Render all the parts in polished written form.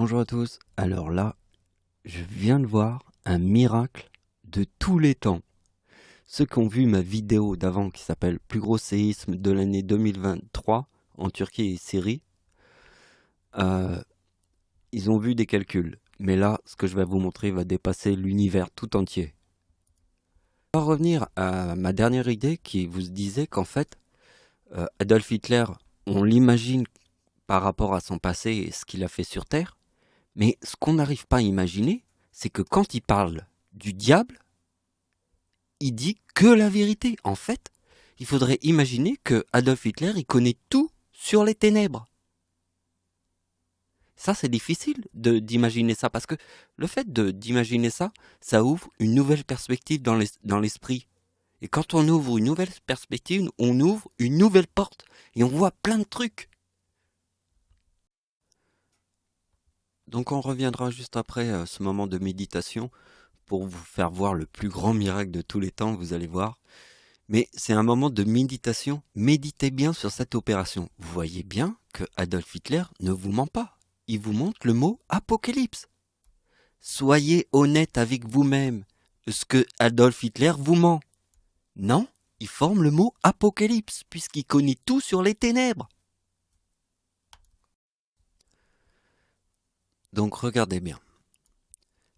Bonjour à tous, alors là, je viens de voir un miracle de tous les temps. Ceux qui ont vu ma vidéo d'avant qui s'appelle Plus gros séisme de l'année 2023 en Turquie et Syrie, euh, ils ont vu des calculs. Mais là, ce que je vais vous montrer va dépasser l'univers tout entier. On va revenir à ma dernière idée qui vous disait qu'en fait, Adolf Hitler, on l'imagine par rapport à son passé et ce qu'il a fait sur Terre. Mais ce qu'on n'arrive pas à imaginer, c'est que quand il parle du diable, il dit que la vérité. En fait, il faudrait imaginer que Adolf Hitler, il connaît tout sur les ténèbres. Ça, c'est difficile d'imaginer ça, parce que le fait d'imaginer ça, ça ouvre une nouvelle perspective dans l'esprit. Et quand on ouvre une nouvelle perspective, on ouvre une nouvelle porte, et on voit plein de trucs. Donc on reviendra juste après ce moment de méditation pour vous faire voir le plus grand miracle de tous les temps, vous allez voir. Mais c'est un moment de méditation. Méditez bien sur cette opération. Vous voyez bien que Adolf Hitler ne vous ment pas. Il vous montre le mot apocalypse. Soyez honnête avec vous-même. Est-ce que Adolf Hitler vous ment? Non, il forme le mot apocalypse puisqu'il connaît tout sur les ténèbres. Donc regardez bien.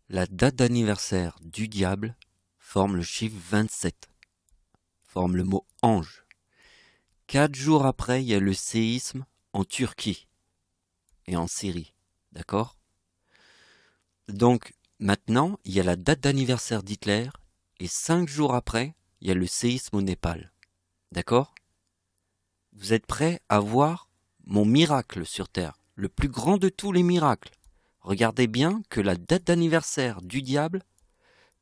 La date d'anniversaire du diable forme le chiffre 27. Forme le mot ange. 4 jours après, il y a le séisme en Turquie et en Syrie. D'accord? Donc, maintenant, il y a la date d'anniversaire d'Hitler et 5 jours après, il y a le séisme au Népal. D'accord? Vous êtes prêts à voir mon miracle sur Terre, le plus grand de tous les miracles. Regardez bien que la date d'anniversaire du diable,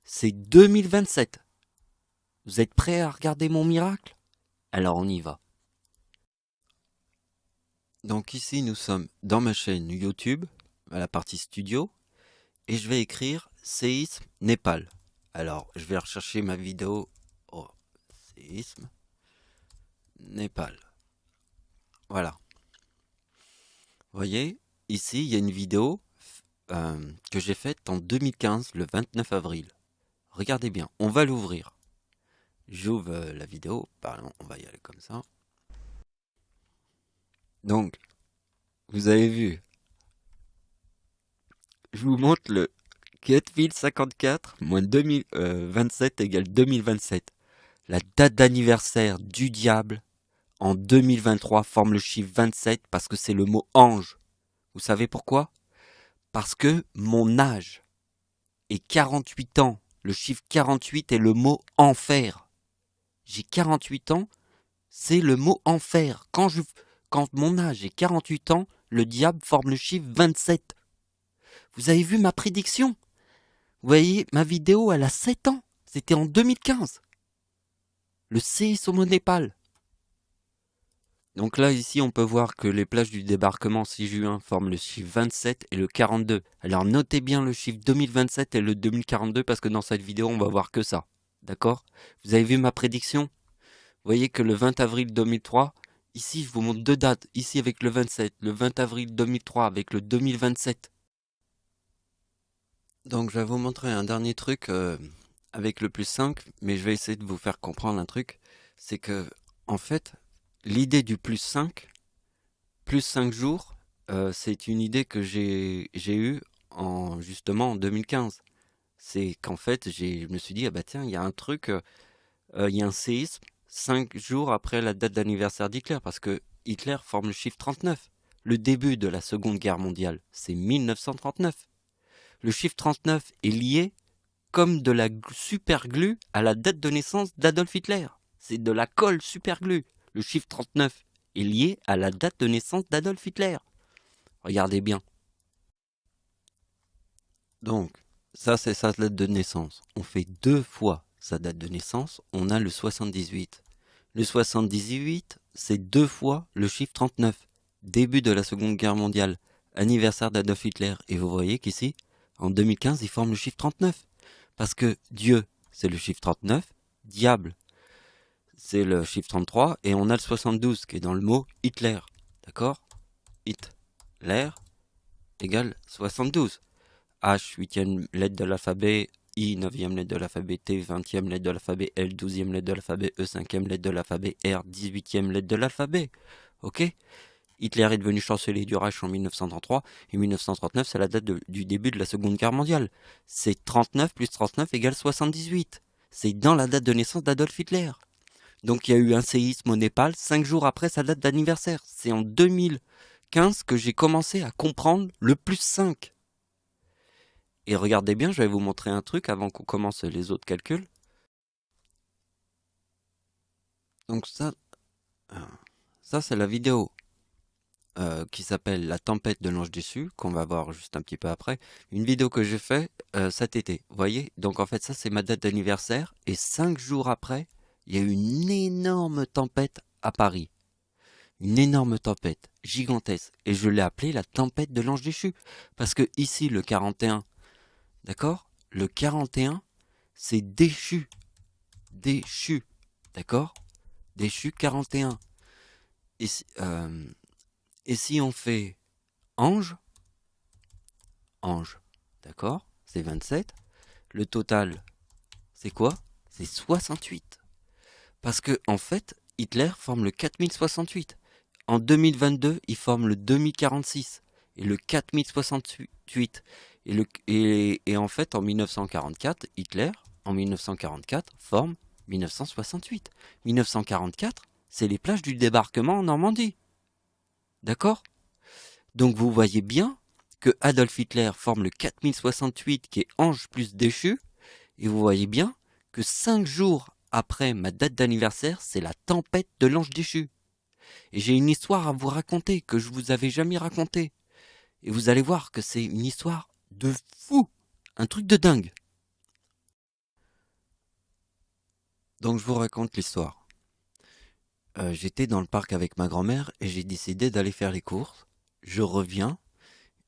c'est 2027. Vous êtes prêts à regarder mon miracle? Alors on y va. Donc ici, nous sommes dans ma chaîne YouTube, à la partie studio, et je vais écrire séisme Népal. Alors, je vais rechercher ma vidéo. Oh, séisme Népal. Voilà. Vous voyez, ici, il y a une vidéo que j'ai faite en 2015, le 29 avril. Regardez bien, on va l'ouvrir. J'ouvre la vidéo. Pardon, on va y aller comme ça. Donc, vous avez vu. Je vous montre le 4054 moins 2027 égale 2027. La date d'anniversaire du diable en 2023 forme le chiffre 27 parce que c'est le mot ange. Vous savez pourquoi? Parce que mon âge est 48 ans. Le chiffre 48 est le mot enfer. J'ai 48 ans, c'est le mot enfer. Quand mon âge est 48 ans, le diable forme le chiffre 27. Vous avez vu ma prédiction? Vous voyez, ma vidéo, elle a 7 ans. C'était en 2015. Le séisme au Népal. Donc là, ici, on peut voir que les plages du débarquement 6 juin forment le chiffre 27 et le 42. Alors notez bien le chiffre 2027 et le 2042 parce que dans cette vidéo, on va voir que ça. D'accord? Vous avez vu ma prédiction? Vous voyez que le 20 avril 2003, ici, je vous montre deux dates. Ici avec le 27, le 20 avril 2003 avec le 2027. Donc je vais vous montrer un dernier truc avec le plus 5, mais je vais essayer de vous faire comprendre un truc. C'est que, en fait, l'idée du plus 5 jours, c'est une idée que j'ai eue justement en 2015. C'est qu'en fait, je me suis dit, ah bah tiens, il y a un truc, il y a un séisme 5 jours après la date d'anniversaire d'Hitler, parce que Hitler forme le chiffre 39. Le début de la Seconde Guerre mondiale, c'est 1939. Le chiffre 39 est lié comme de la superglue à la date de naissance d'Adolf Hitler. C'est de la colle superglue. Le chiffre 39 est lié à la date de naissance d'Adolf Hitler. Regardez bien. Donc, ça c'est sa date de naissance. On fait 2 fois sa date de naissance, on a le 78. Le 78, c'est 2 fois le chiffre 39. Début de la Seconde Guerre mondiale, anniversaire d'Adolf Hitler. Et vous voyez qu'ici, en 2015, il forme le chiffre 39. Parce que Dieu, c'est le chiffre 39, diable, c'est le chiffre 33, et on a le 72 qui est dans le mot Hitler. D'accord? Hitler. égale 72. H, 8e lettre de l'alphabet, I, 9e lettre de l'alphabet, T, 20e lettre de l'alphabet, L, 12e lettre de l'alphabet, E, 5e lettre de l'alphabet, R, 18e lettre de l'alphabet. Ok? Hitler est devenu chancelier du Reich en 1933, et 1939, c'est la date du début de la Seconde Guerre mondiale. C'est 39 plus 39 égale 78. C'est dans la date de naissance d'Adolf Hitler. Donc il y a eu un séisme au Népal 5 jours après sa date d'anniversaire. C'est en 2015 que j'ai commencé à comprendre le plus 5. Et regardez bien, je vais vous montrer un truc avant qu'on commence les autres calculs. Donc ça c'est la vidéo qui s'appelle La tempête de l'ange déchu, qu'on va voir juste un petit peu après. Une vidéo que j'ai fait cet été, vous voyez. Donc en fait ça c'est ma date d'anniversaire, et 5 jours après, il y a eu une énorme tempête à Paris. Une énorme tempête, gigantesque. Et je l'ai appelée la tempête de l'ange déchu. Parce que ici, le 41, d'accord? Le 41, c'est déchu. Déchu. D'accord? Déchu 41. Et si on fait ange, d'accord? C'est 27. Le total, c'est quoi? C'est 68. Parce que, en fait, Hitler forme le 4068. En 2022, il forme le 2046 et le 4068. Et en fait, en 1944, Hitler, en 1944, forme 1968. 1944, c'est les plages du débarquement en Normandie. D'accord? Donc vous voyez bien que Adolf Hitler forme le 4068 qui est ange plus déchu. Et vous voyez bien que 5 jours après ma date d'anniversaire, c'est la tempête de l'ange déchu. Et j'ai une histoire à vous raconter que je vous avais jamais racontée. Et vous allez voir que c'est une histoire de fou. Un truc de dingue. Donc je vous raconte l'histoire. J'étais dans le parc avec ma grand-mère et j'ai décidé d'aller faire les courses. Je reviens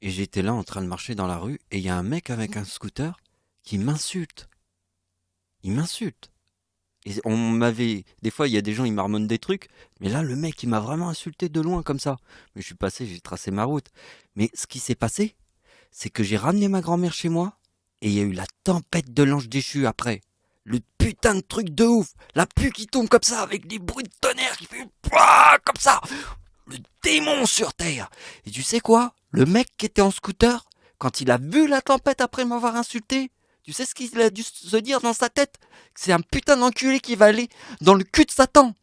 et j'étais là en train de marcher dans la rue et il y a un mec avec un scooter qui m'insulte. Il m'insulte. Et des fois il y a des gens ils marmonnent des trucs, mais là le mec il m'a vraiment insulté de loin comme ça. Mais je suis passé, j'ai tracé ma route. Mais ce qui s'est passé, c'est que j'ai ramené ma grand-mère chez moi, et il y a eu la tempête de l'ange déchu après. Le putain de truc de ouf, la pluie qui tombe comme ça, avec des bruits de tonnerre qui fait comme ça. Le démon sur terre. Et tu sais quoi? Le mec qui était en scooter, quand il a vu la tempête après m'avoir insulté, tu sais ce qu'il a dû se dire dans sa tête? Que c'est un putain d'enculé qui va aller dans le cul de Satan.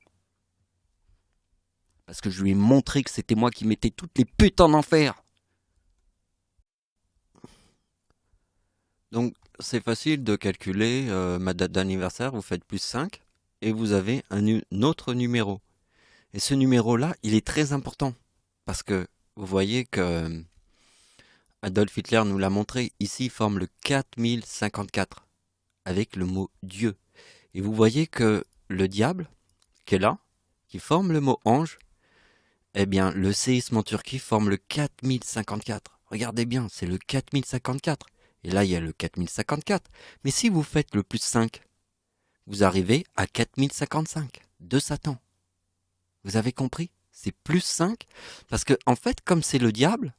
Parce que je lui ai montré que c'était moi qui mettais toutes les putes en enfer. Donc c'est facile de calculer ma date d'anniversaire, vous faites plus 5 et vous avez un autre numéro. Et ce numéro-là, il est très important parce que vous voyez que Adolf Hitler nous l'a montré, ici il forme le 4054 avec le mot Dieu. Et vous voyez que le diable qui est là, qui forme le mot ange, eh bien le séisme en Turquie forme le 4054. Regardez bien, c'est le 4054. Et là, il y a le 4054. Mais si vous faites le plus 5, vous arrivez à 4055 de Satan. Vous avez compris? C'est plus 5. Parce que, en fait, comme c'est le diable,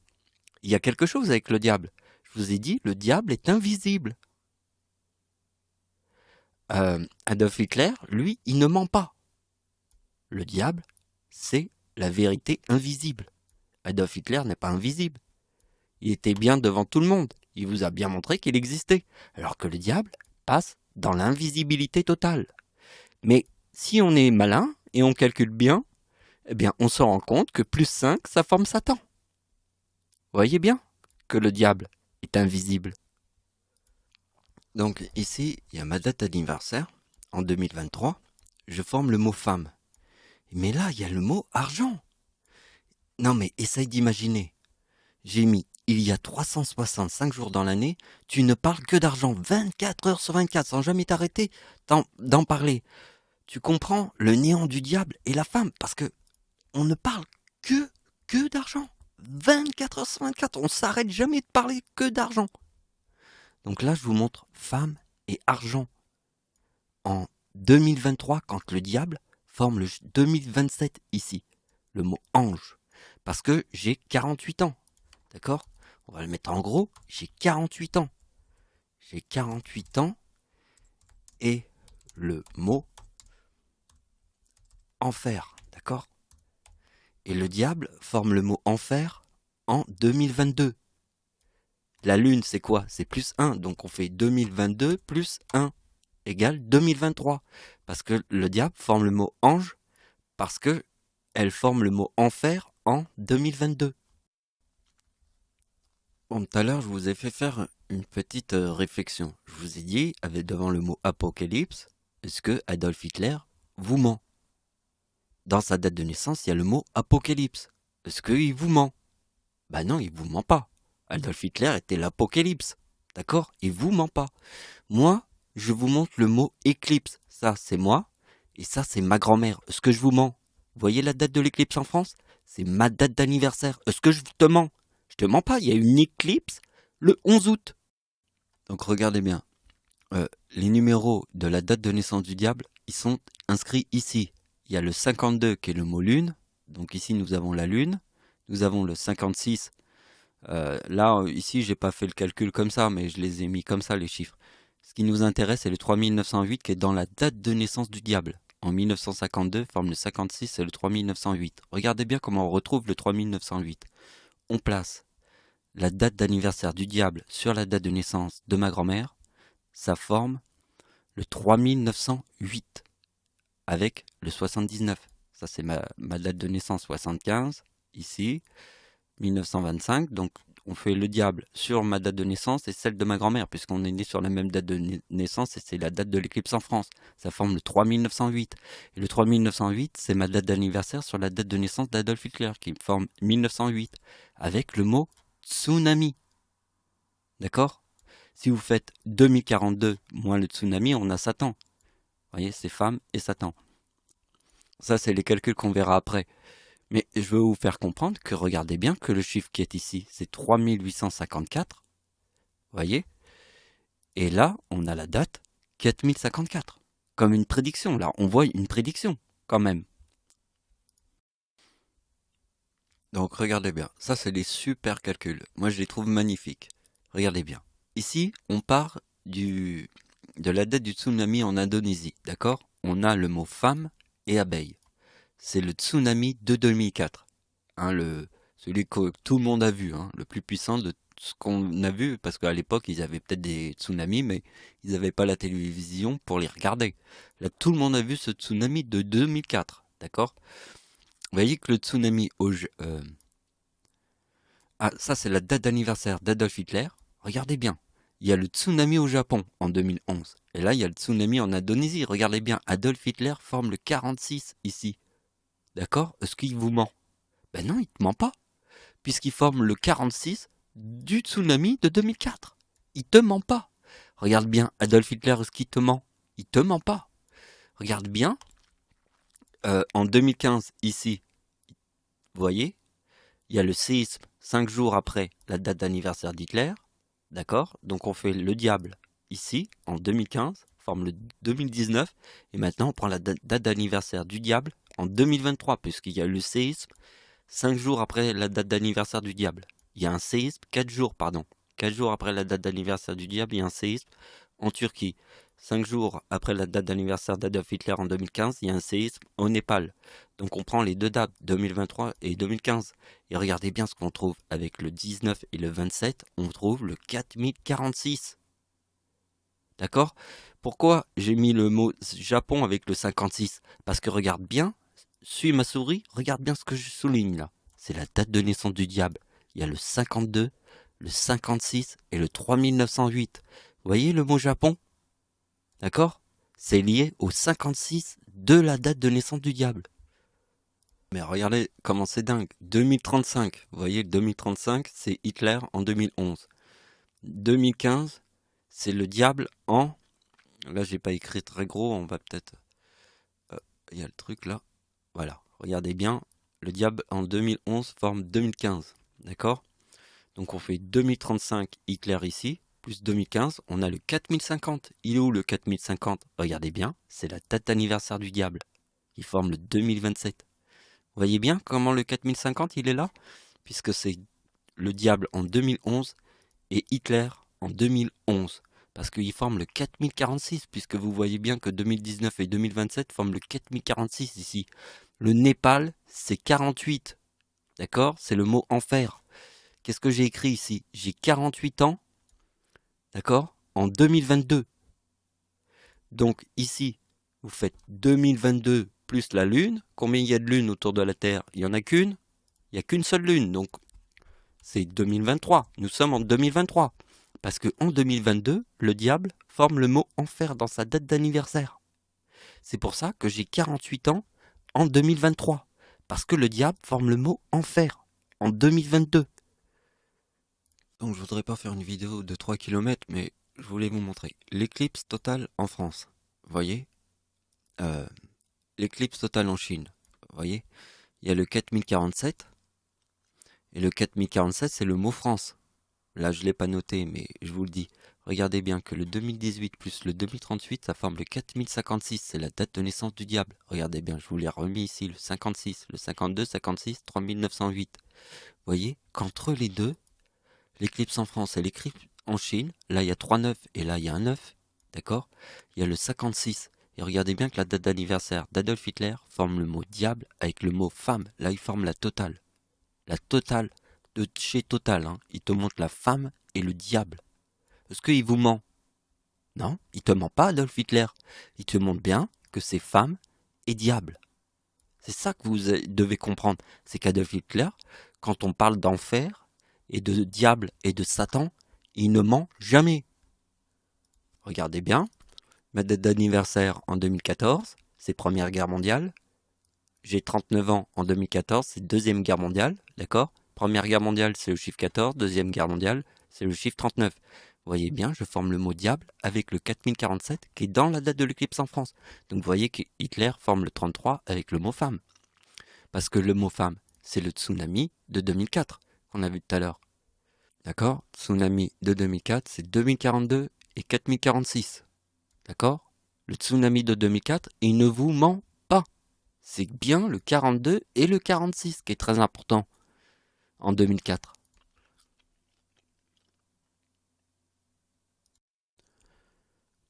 il y a quelque chose avec le diable. Je vous ai dit, le diable est invisible. Adolf Hitler, lui, il ne ment pas. Le diable, c'est la vérité invisible. Adolf Hitler n'est pas invisible. Il était bien devant tout le monde. Il vous a bien montré qu'il existait. Alors que le diable passe dans l'invisibilité totale. Mais si on est malin et on calcule bien, eh bien on se rend compte que plus 5, ça forme Satan. Vous voyez bien que le diable est invisible. Donc ici, il y a ma date d'anniversaire. En 2023, je forme le mot femme. Mais là, il y a le mot argent. Non mais essaye d'imaginer. J'ai mis il y a 365 jours dans l'année, tu ne parles que d'argent 24 heures sur 24 sans jamais t'arrêter d'en parler. Tu comprends le néant du diable et la femme parce que on ne parle que d'argent. 24 heures sur 24, on s'arrête jamais de parler que d'argent. Donc là, je vous montre femme et argent. En 2023, quand le diable forme le 2027 ici, le mot ange. Parce que j'ai 48 ans. D'accord? on va le mettre en gros, j'ai 48 ans. J'ai 48 ans et le mot enfer, d'accord? Et le diable forme le mot enfer en 2022. La lune, c'est quoi? C'est plus 1, donc on fait 2022 plus 1 égale 2023. Parce que le diable forme le mot ange, parce que elle forme le mot enfer en 2022. Bon, tout à l'heure, je vous ai fait faire une petite réflexion. Je vous ai dit, avec devant le mot apocalypse, est-ce que Adolf Hitler vous ment? Dans sa date de naissance, il y a le mot apocalypse. Est-ce qu'il vous ment? Bah non, il vous ment pas. Adolf Hitler était l'apocalypse. D'accord? Il vous ment pas. Moi, je vous montre le mot éclipse. Ça, c'est moi. Et ça, c'est ma grand-mère. Est-ce que je vous mens? Vous voyez la date de l'éclipse en France? C'est ma date d'anniversaire. Est-ce que je te mens? Je te mens pas. Il y a une éclipse le 11 août. Donc regardez bien. Les numéros de la date de naissance du diable, ils sont inscrits ici. Il y a le 52 qui est le mot lune. Donc ici, nous avons la lune. Nous avons le 56. Là, ici, j'ai pas fait le calcul comme ça, mais je les ai mis comme ça, les chiffres. Ce qui nous intéresse, c'est le 3908 qui est dans la date de naissance du diable. En 1952, forme le 56 et le 3908. Regardez bien comment on retrouve le 3908. On place la date d'anniversaire du diable sur la date de naissance de ma grand-mère. Ça forme le 3908 avec le 79. Ça, c'est ma date de naissance 75, ici. 1925, donc on fait le diable sur ma date de naissance et celle de ma grand-mère, puisqu'on est né sur la même date de naissance et c'est la date de l'éclipse en France. Ça forme le 3908. Et le 3908, c'est ma date d'anniversaire sur la date de naissance d'Adolf Hitler, qui forme 1908, avec le mot tsunami. D'accord? Si vous faites 2042 moins le tsunami, on a Satan. Vous voyez, c'est femme et Satan. Ça, c'est les calculs qu'on verra après. Mais je veux vous faire comprendre que regardez bien que le chiffre qui est ici, c'est 3854. Voyez? Et là, on a la date 4054. Comme une prédiction. Là, on voit une prédiction, quand même. Donc, regardez bien. Ça, c'est des super calculs. Moi, je les trouve magnifiques. Regardez bien. Ici, on part de la date du tsunami en Indonésie. D'accord? On a le mot femme et abeille. C'est le tsunami de 2004. Celui que tout le monde a vu, le plus puissant de ce qu'on a vu, parce qu'à l'époque, ils avaient peut-être des tsunamis, mais ils n'avaient pas la télévision pour les regarder. Là, tout le monde a vu ce tsunami de 2004, d'accord? Vous voyez que le tsunami ça c'est la date d'anniversaire d'Adolf Hitler. Regardez bien, il y a le tsunami au Japon en 2011. Et là, il y a le tsunami en Indonésie. Regardez bien, Adolf Hitler forme le 46 ici. D'accord? Est-ce qu'il vous ment? Ben non, il te ment pas, puisqu'il forme le 46 du tsunami de 2004. Il te ment pas. Regarde bien, Adolf Hitler, est-ce qu'il te ment? Il te ment pas. Regarde bien, en 2015, ici, vous voyez, il y a le séisme 5 jours après la date d'anniversaire d'Hitler. D'accord? Donc on fait le diable ici, en 2015, forme le 2019, et maintenant on prend la date d'anniversaire du diable en 2023, puisqu'il y a le séisme 5 jours après la date d'anniversaire du diable. Il y a un séisme, 4 jours après la date d'anniversaire du diable, il y a un séisme en Turquie. 5 jours après la date d'anniversaire d'Adolf Hitler en 2015, il y a un séisme au Népal. Donc on prend les deux dates, 2023 et 2015. Et regardez bien ce qu'on trouve avec le 19 et le 27, on trouve le 4046. D'accord? Pourquoi j'ai mis le mot Japon avec le 56? Parce que regarde bien, suis ma souris, regarde bien ce que je souligne là. C'est la date de naissance du diable. Il y a le 52, le 56 et le 3908. Vous voyez le mot Japon? D'accord? C'est lié au 56 de la date de naissance du diable. Mais regardez comment c'est dingue. 2035, vous voyez, 2035, c'est Hitler en 2011. 2015, c'est le diable en... Là, j'ai pas écrit très gros, on va peut-être... Il y a le truc là. Voilà, regardez bien. Le diable en 2011 forme 2015. D'accord? Donc on fait 2035 Hitler ici, plus 2015, on a le 4050. Il est où le 4050? Regardez bien, c'est la date d'anniversaire du diable. Il forme le 2027. Vous voyez bien comment le 4050 il est là? Puisque c'est le diable en 2011 et Hitler en 2011. Parce qu'ils forment le 4046, puisque vous voyez bien que 2019 et 2027 forment le 4046 ici. Le Népal, c'est 48. D'accord? C'est le mot enfer. Qu'est-ce que j'ai écrit ici? J'ai 48 ans. D'accord? En 2022. Donc ici, vous faites 2022 plus la Lune. Combien il y a de lunes autour de la Terre? Il n'y en a qu'une. Il n'y a qu'une seule Lune. Donc c'est 2023. Nous sommes en 2023. Parce qu'en 2022, le diable forme le mot enfer dans sa date d'anniversaire. C'est pour ça que j'ai 48 ans en 2023. Parce que le diable forme le mot enfer en 2022. Donc je voudrais pas faire une vidéo de 3 km, mais je voulais vous montrer l'éclipse totale en France. Vous voyez, l'éclipse totale en Chine. Vous voyez, il y a le 4047. Et le 4047, c'est le mot France. Là, je ne l'ai pas noté, mais je vous le dis. Regardez bien que le 2018 plus le 2038, ça forme le 4056. C'est la date de naissance du diable. Regardez bien, je vous l'ai remis ici, le 56, le 52, 56, 3908. Vous voyez qu'entre les deux, l'éclipse en France et l'éclipse en Chine, là il y a 3 9 et là il y a un 9, d'accord? Il y a le 56. Et regardez bien que la date d'anniversaire d'Adolf Hitler forme le mot diable avec le mot femme. Là il forme la totale. La totale de chez Total, hein. Il te montre la femme et le diable. Est-ce qu'il vous ment? Non, il te ment pas, Adolf Hitler. Il te montre bien que c'est femme et diable. C'est ça que vous devez comprendre. C'est qu'Adolf Hitler, quand on parle d'enfer et de diable et de Satan, il ne ment jamais. Regardez bien, ma date d'anniversaire en 2014, c'est Première Guerre mondiale. J'ai 39 ans en 2014, c'est Deuxième Guerre mondiale, d'accord? Première Guerre mondiale, c'est le chiffre 14, Deuxième Guerre mondiale, c'est le chiffre 39. Vous voyez bien, je forme le mot diable avec le 4047 qui est dans la date de l'éclipse en France. Donc vous voyez que Hitler forme le 33 avec le mot femme. Parce que le mot femme, c'est le tsunami de 2004 qu'on a vu tout à l'heure. D'accord? Tsunami de 2004, c'est 2042 et 4046. D'accord? Le tsunami de 2004, il ne vous ment pas. C'est bien le 42 et le 46 qui est très important en 2004.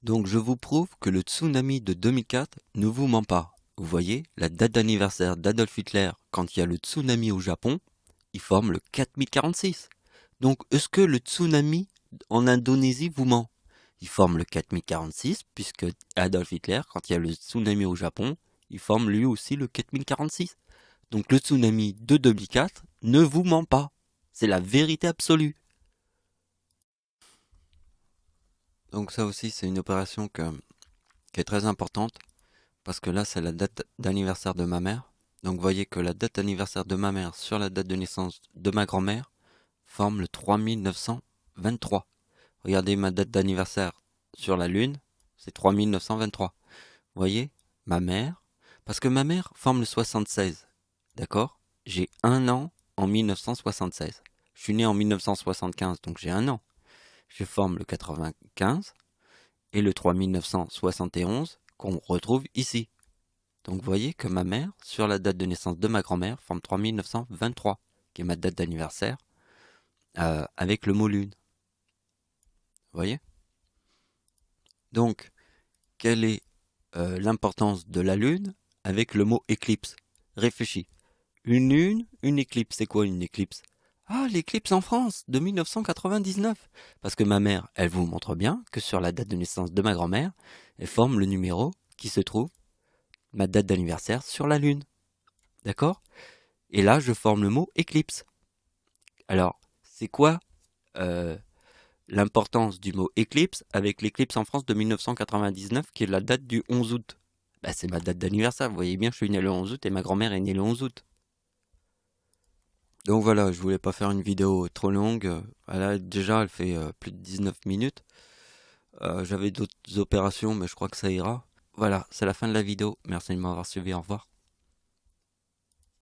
Donc je vous prouve que le tsunami de 2004 ne vous ment pas. Vous voyez, la date d'anniversaire d'Adolf Hitler, quand il y a le tsunami au Japon, il forme le 4046. Donc est-ce que le tsunami en Indonésie vous ment? Il forme le 4046, puisque Adolf Hitler, quand il y a le tsunami au Japon, il forme lui aussi le 4046. Donc le tsunami de 2004 ne vous ment pas. C'est la vérité absolue. Donc ça aussi, c'est une opération qui est très importante, parce que là, c'est la date d'anniversaire de ma mère. Donc vous voyez que la date d'anniversaire de ma mère sur la date de naissance de ma grand-mère forme le 3923. Regardez ma date d'anniversaire sur la Lune, c'est 3923. Vous voyez, ma mère, parce que ma mère forme le 76, d'accord? J'ai un an en 1976. Je suis né en 1975, donc j'ai un an. Je forme le 95 et le 3971 qu'on retrouve ici. Donc vous voyez que ma mère, sur la date de naissance de ma grand-mère, forme 3923, qui est ma date d'anniversaire, avec le mot lune. Vous voyez? Donc, quelle est l'importance de la lune avec le mot éclipse? Réfléchis. Une lune, une éclipse. C'est quoi une éclipse? Ah, l'éclipse en France de 1999. Parce que ma mère, elle vous montre bien que sur la date de naissance de ma grand-mère, elle forme le numéro qui se trouve, ma date d'anniversaire, sur la lune. D'accord? Et là, je forme le mot éclipse. Alors, c'est quoi l'importance du mot éclipse avec l'éclipse en France de 1999 qui est la date du 11 août? Bah, c'est ma date d'anniversaire. Vous voyez bien, je suis né le 11 août et ma grand-mère est née le 11 août. Donc voilà, je voulais pas faire une vidéo trop longue. Voilà, déjà, elle fait plus de 19 minutes. J'avais d'autres opérations, mais je crois que ça ira. Voilà, c'est la fin de la vidéo. Merci de m'avoir suivi. Au revoir.